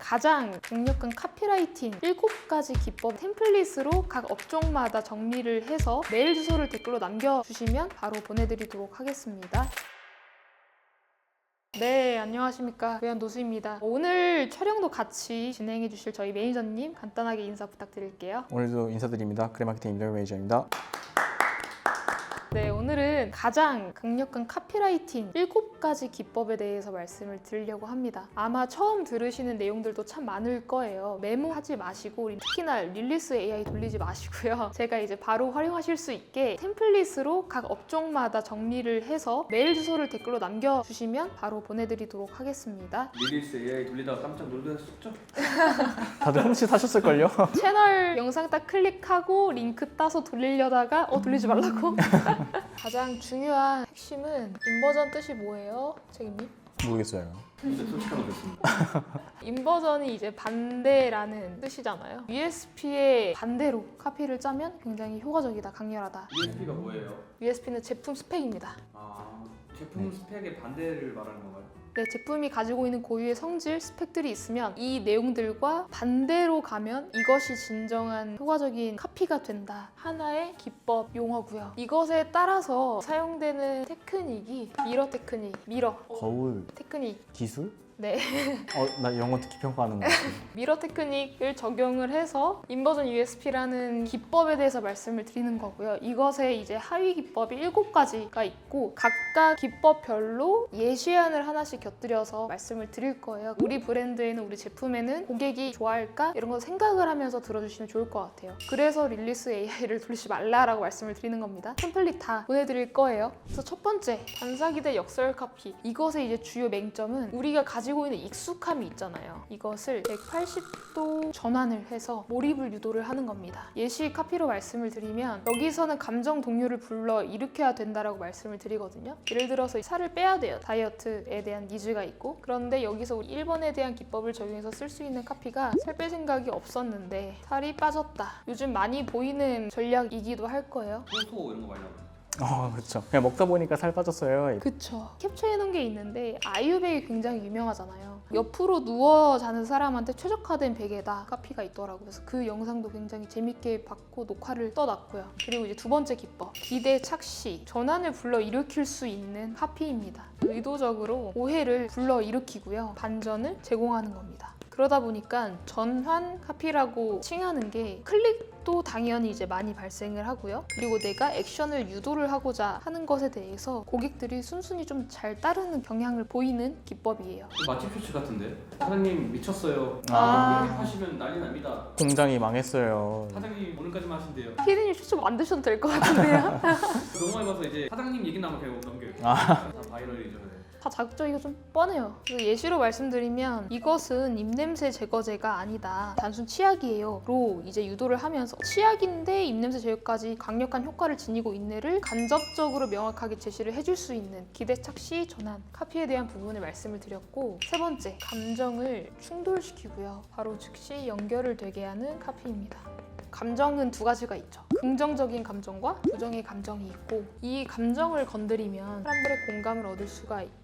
가장 강력한 카피라이팅 7가지 기법 템플릿으로 각 업종마다 정리를 해서 메일 주소를 댓글로 남겨주시면 바로 보내드리도록 하겠습니다. 네, 안녕하십니까. 외환노수입니다. 오늘 촬영도 같이 진행해 주실 저희 매니저님 간단하게 인사 부탁드릴게요. 오늘도 인사드립니다. 그래마케팅 임정 매니저입니다. 네, 오늘은 가장 강력한 카피라이팅 7가지 기법에 대해서 말씀을 드리려고 합니다. 아마 처음 들으시는 내용들도 참 많을 거예요. 메모하지 마시고 특히나 릴리스 AI 돌리지 마시고요. 제가 이제 바로 활용하실 수 있게 템플릿으로 각 업종마다 정리를 해서 메일 주소를 댓글로 남겨주시면 바로 보내드리도록 하겠습니다. 릴리스 AI 돌리다가 깜짝 놀라셨죠? 다들 홈칫하셨을걸요? 채널 영상 딱 클릭하고 링크 따서 돌리려다가 돌리지 말라고? 가장 중요한 핵심은 인버전 뜻이 뭐예요? 책임님? 모르겠어요. 진짜 솔직한 거 됐습니다. 인버전이 이제 반대라는 뜻이잖아요. USP의 반대로 카피를 짜면 굉장히 효과적이다, 강렬하다. USP가 뭐예요? USP는 제품 스펙입니다. 제품 스펙의 반대를 말하는 건가요? 네, 제품이 가지고 있는 고유의 성질, 스펙들이 있으면 이 내용들과 반대로 가면 이것이 진정한 효과적인 카피가 된다. 하나의 기법, 용어고요. 이것에 따라서 사용되는 테크닉이 미러 테크닉, 거울, 테크닉. 기술? 네, 나 영어 듣기 평가하는 거 같아. 미러 테크닉을 적용을 해서 인버전 USP라는 기법에 대해서 말씀을 드리는 거고요. 이것에 이제 하위 기법이 7가지가 있고 각각 기법별로 예시안을 하나씩 곁들여서 말씀을 드릴 거예요. 우리 브랜드에는, 우리 제품에는 고객이 좋아할까? 이런 거 생각을 하면서 들어주시면 좋을 것 같아요. 그래서 릴리스 AI를 돌리지 말라라고 말씀을 드리는 겁니다. 템플릿 다 보내드릴 거예요. 그래서 첫 번째, 반사기 대 역설 카피. 이것의 이제 주요 맹점은 우리가 가지고 있는 익숙함이 있잖아요. 이것을 180도 전환을 해서 몰입을 유도를 하는 겁니다. 예시 카피로 말씀을 드리면 여기서는 감정 동요를 불러 일으켜야 된다라고 말씀을 드리거든요. 예를 들어서 살을 빼야 돼요. 다이어트에 대한 니즈가 있고, 그런데 여기서 우리 1번에 대한 기법을 적용해서 쓸 수 있는 카피가 살 뺄 생각이 없었는데 살이 빠졌다. 요즘 많이 보이는 전략이기도 할 거예요. 소소 이런 거 많이 나와요. 그렇죠. 그냥 먹다 보니까 살 빠졌어요. 그쵸. 캡처해놓은 게 있는데 아이유백이 굉장히 유명하잖아요. 옆으로 누워 자는 사람한테 최적화된 베개다 카피가 있더라고요. 그래서 그 영상도 굉장히 재밌게 봤고 녹화를 떠놨고요. 그리고 이제 두 번째 기법, 기대 착시. 전환을 불러 일으킬 수 있는 카피입니다. 의도적으로 오해를 불러 일으키고요. 반전을 제공하는 겁니다. 그러다 보니까 전환 카피라고 칭하는 게 클릭도 당연히 이제 많이 발생을 하고요. 그리고 내가 액션을 유도를 하고자 하는 것에 대해서 고객들이 순순히 좀 잘 따르는 경향을 보이는 기법이에요. 맛집 쇼츠 같은데? 사장님 미쳤어요. 하시면 난리 납니다. 공장이 망했어요. 사장님 오늘까지만 하신대요. 피디님 쇼츠 만드셔도 될 것 같은데요? 너무 많이 봐서 이제 사장님 얘기 나면 그냥 넘겨요. 다 바이럴이죠. 네. 다 자극적이고 좀 뻔해요. 그래서 예시로 말씀드리면 이것은 입냄새 제거제가 아니다. 단순 치약이에요. 로 이제 유도를 하면서 치약인데 입냄새 제거까지 강력한 효과를 지니고 있네를 간접적으로 명확하게 제시를 해줄 수 있는 기대 착시 전환 카피에 대한 부분을 말씀을 드렸고, 세 번째, 감정을 충돌시키고요. 바로 즉시 연결을 되게 하는 카피입니다. 감정은 두 가지가 있죠. 긍정적인 감정과 부정의 감정이 있고, 이 감정을 건드리면 사람들의 공감을 얻을 수가 있고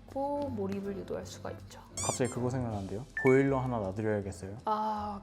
몰입을 유도할 수가 있죠. 갑자기 그거 생각나는데요. 보일러 하나 놔드려야겠어요.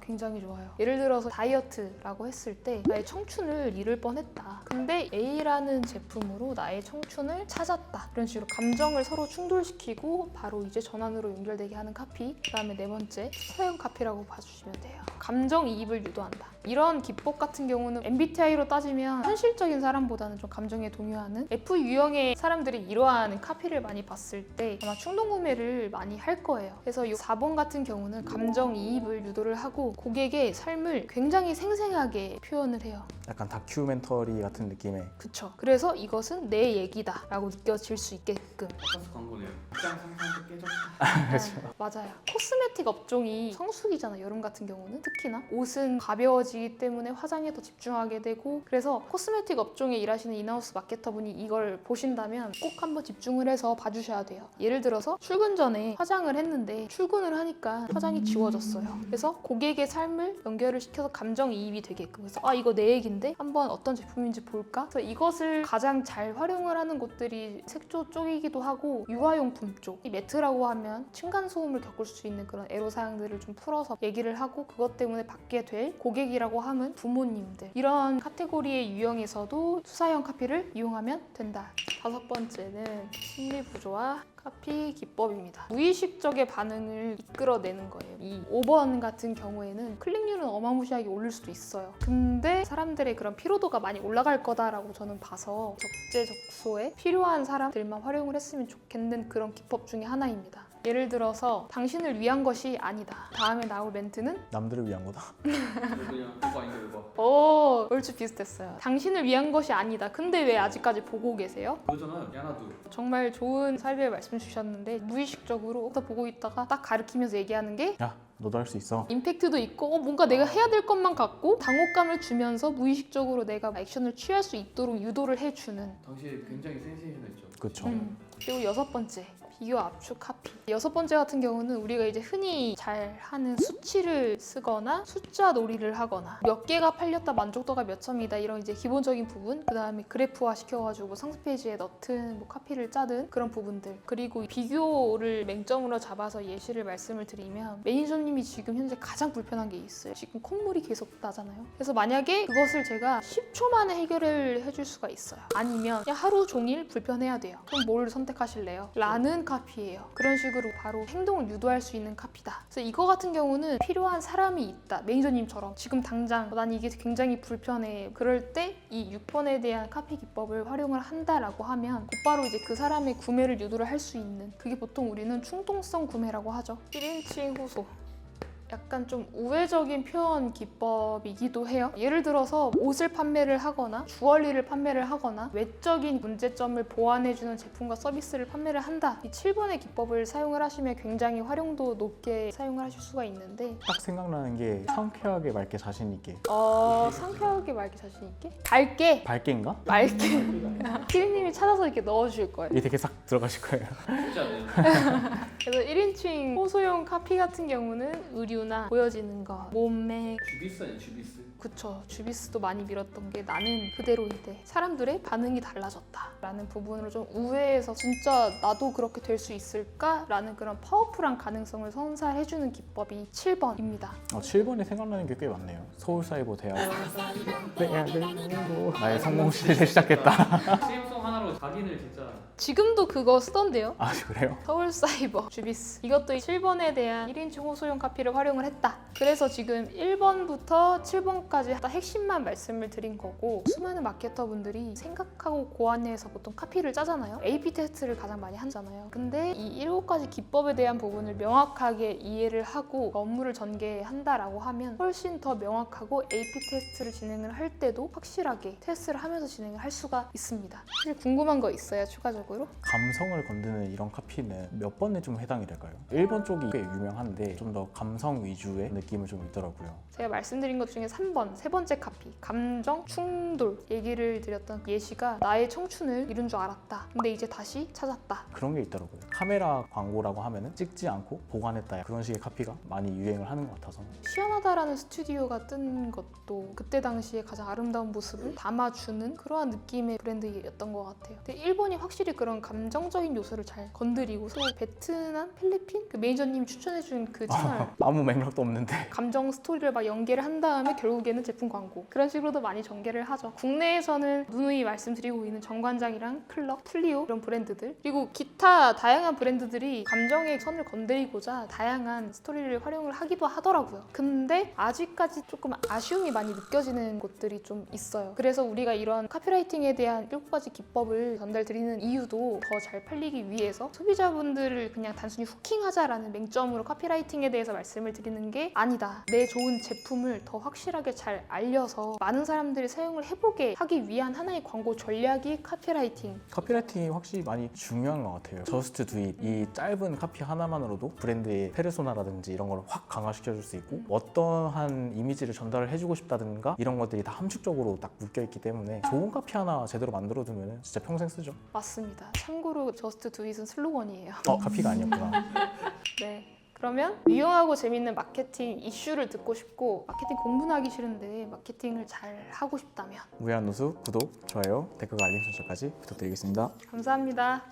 굉장히 좋아요. 예를 들어서 다이어트라고 했을 때 나의 청춘을 잃을 뻔했다. 근데 A라는 제품으로 나의 청춘을 찾았다. 이런 식으로 감정을 서로 충돌시키고 바로 이제 전환으로 연결되게 하는 카피. 그다음에 네 번째, 사용 카피라고 봐주시면 돼요. 감정이입을 유도한다. 이런 기법 같은 경우는 MBTI로 따지면 현실적인 사람보다는 좀 감정에 동요하는 F 유형의 사람들이 이러한 카피를 많이 봤을 때 아마 충동 구매를 많이 할 거예요. 그래서 이 4번 같은 경우는 감정이입을 유도를 하고 고객의 삶을 굉장히 생생하게 표현을 해요. 약간 다큐멘터리 같은 느낌의. 그쵸. 그래서 이것은 내 얘기다 라고 느껴질 수 있게끔. 버스 광고네요. 직장 상사한테 깨졌다. 맞아요. 코스메틱 업종이 성수기잖아요. 여름 같은 경우는 특히나 옷은 가벼워지기 때문에 화장에 더 집중하게 되고, 그래서 코스메틱 업종에 일하시는 인하우스 마케터분이 이걸 보신다면 꼭 한번 집중을 해서 봐주셔야 돼요. 예를 들어서 출근 전에 화장을 했는데 했는데 출근을 하니까 화장이 지워졌어요. 그래서 고객의 삶을 연결을 시켜서 감정이입이 되게끔, 그래서 아 이거 내 얘긴데 한번 어떤 제품인지 볼까? 그래서 이것을 가장 잘 활용을 하는 곳들이 색조 쪽이기도 하고 유아용품 쪽. 이 매트라고 하면 층간소음을 겪을 수 있는 그런 애로사항들을 좀 풀어서 얘기를 하고, 그것 때문에 받게 될 고객이라고 하면 부모님들, 이런 카테고리의 유형에서도 수사형 카피를 이용하면 된다. 5번째는 심리구조와 카피 기법입니다. 무의식적의 반응을 이끌어내는 거예요. 이 5번 같은 경우에는 클릭률은 어마무시하게 오를 수도 있어요. 근데 사람들의 그런 피로도가 많이 올라갈 거다라고 저는 봐서 적재적소에 필요한 사람들만 활용을 했으면 좋겠는 그런 기법 중에 하나입니다. 예를 들어서 당신을 위한 것이 아니다. 다음에 나올 멘트는 남들을 위한 거다. 그냥 이거 아니야 이거. 오, 얼추 비슷했어요. 당신을 위한 것이 아니다. 근데 왜 아직까지 보고 계세요? 그거잖아요. 야나도. 정말 좋은 사례를 말씀 주셨는데 무의식적으로 보고 있다가 딱 가리키면서 얘기하는 게 야, 너도 할 수 있어. 임팩트도 있고 뭔가 내가 해야 될 것만 같고 당혹감을 주면서 무의식적으로 내가 액션을 취할 수 있도록 유도를 해주는. 당시에 굉장히 센세이션했죠. 그렇죠. 그리고 6번째, 비교 압축 카피. 6번째 같은 경우는 우리가 이제 흔히 잘 하는 수치를 쓰거나 숫자 놀이를 하거나 몇 개가 팔렸다, 만족도가 몇 점이다, 이런 이제 기본적인 부분, 그 다음에 그래프화 시켜가지고 상세 페이지에 넣든 뭐 카피를 짜든 그런 부분들, 그리고 비교를 맹점으로 잡아서 예시를 말씀을 드리면 매니저님이 지금 현재 가장 불편한 게 있어요. 지금 콧물이 계속 나잖아요. 그래서 만약에 그것을 제가 10초 만에 해결을 해줄 수가 있어요. 아니면 그냥 하루 종일 불편해야 돼요. 그럼 뭘 선택하실래요? 라는 카피예요. 그런 식으로 바로 행동을 유도할 수 있는 카피다. 그래서 이거 같은 경우는 필요한 사람이 있다. 매니저님처럼 지금 당장 난 이게 굉장히 불편해. 그럴 때 이 6번에 대한 카피 기법을 활용을 한다라고 하면 곧바로 이제 그 사람의 구매를 유도를 할 수 있는, 그게 보통 우리는 충동성 구매라고 하죠. 1인칭 호소. 약간 좀 우회적인 표현 기법이기도 해요. 예를 들어서 옷을 판매를 하거나 주얼리를 판매를 하거나 외적인 문제점을 보완해주는 제품과 서비스를 판매를 한다. 이 7번의 기법을 사용을 하시면 굉장히 활용도 높게 사용을 하실 수가 있는데, 딱 생각나는 게 상쾌하게 맑게 자신 있게. 상쾌하게 맑게 자신 있게? 밝게! 밝게인가? 맑게! 피디님이 찾아서 이렇게 넣어주실 거예요. 이게 되게 싹 들어가실 거예요. 쉽지 않네요. 그래서 1인칭 호소용 카피 같은 경우는 의류나 보여지는 것, 몸매, 주비스 아니야 주비스? 그쵸. 주비스도 많이 밀었던 게 나는 그대로인데 사람들의 반응이 달라졌다 라는 부분으로 좀 우회해서 진짜 나도 그렇게 될 수 있을까? 라는 그런 파워풀한 가능성을 선사해주는 기법이 7번입니다. 7번이 생각나는 게 꽤 많네요. 서울사이버대학. 나의 성공 시대를 시작했다. CM송 하나로 자기를 진짜. 지금도 그거 쓰던데요? 아, 그래요? 서울사이버, 주비스. 이것도 7번에 대한 1인칭 호소용 카피를 활용을 했다. 그래서 지금 1번부터 7번까지 딱 핵심만 말씀을 드린 거고, 수많은 마케터분들이 생각하고 고안해서 보통 카피를 짜잖아요. AP 테스트를 가장 많이 하잖아요. 근데 이 7가지 기법에 대한 부분을 명확하게 이해를 하고 업무를 전개한다라고 하면 훨씬 더 명확하고 AP 테스트를 진행을 할 때도 확실하게 테스트를 하면서 진행을 할 수가 있습니다. 사실 궁금한 거 있어요, 추가적으로? 감성을 건드는 이런 카피는 몇 번에 좀 해당이 될까요? 1번 쪽이 꽤 유명한데 좀 더 감성 위주의 느낌을 좀 있더라고요. 제가 말씀드린 것 중에 3번, 세 번째 카피, 감정 충돌 얘기를 드렸던 예시가 나의 청춘을 잃은 줄 알았다. 근데 이제 다시 찾았다. 그런 게 있더라고요. 카메라 광고라고 하면은 찍지 않고 보관했다. 그런 식의 카피가 많이 유행을 하는 것 같아서. 시원하다라는 스튜디오가 뜬 것도 그때 당시에 가장 아름다운 모습을 담아주는 그러한 느낌의 브랜드였던 것 같아요. 근데 일본이 확실히 그런 감정적인 요소를 잘 건드리고, 또 베트남, 필리핀 그 매니저님이 추천해준 그 채널 아무 맥락도 없는데. 감정 스토리를 막 연계를 한 다음에 결국에는 제품 광고, 그런 식으로도 많이 전개를 하죠. 국내에서는 누누이 말씀드리고 있는 정관장이랑 클럭, 플리오 이런 브랜드들, 그리고 기타 다양한 브랜드들이 감정의 선을 건드리고자 다양한 스토리를 활용을 하기도 하더라고요. 근데 아직까지 조금 아쉬움이 많이 느껴지는 곳들이 좀 있어요. 그래서 우리가 이런 카피라이팅에 대한 7가지 기법을 전달드리는 이유도 더 잘 팔리기 위해서 소비자분들을 그냥 단순히 후킹하자라는 맹점으로 카피라이팅에 대해서 말씀을 드리는 게 아니다. 내 좋은 제품을 더 확실하게 잘 알려서 많은 사람들이 사용을 해보게 하기 위한 하나의 광고 전략이 카피라이팅. 카피라이팅이 확실히 많이 중요한 것 같아요. 저스트 두잇, 이 짧은 카피 하나만으로도 브랜드의 페르소나라든지 이런 걸 확 강화시켜줄 수 있고, 어떠한 이미지를 전달을 해주고 싶다든가 이런 것들이 다 함축적으로 딱 묶여있기 때문에 좋은 카피 하나 제대로 만들어두면 진짜 평생 쓰죠. 맞습니다. 참고로 저스트 두잇은 슬로건이에요. 카피가 아니었구나. 네. 그러면 유용하고 재밌는 마케팅 이슈를 듣고 싶고 마케팅 공부는 하기 싫은데 마케팅을 잘 하고 싶다면 무해한 노수 구독, 좋아요, 댓글과 알림 설정까지 부탁드리겠습니다. 감사합니다.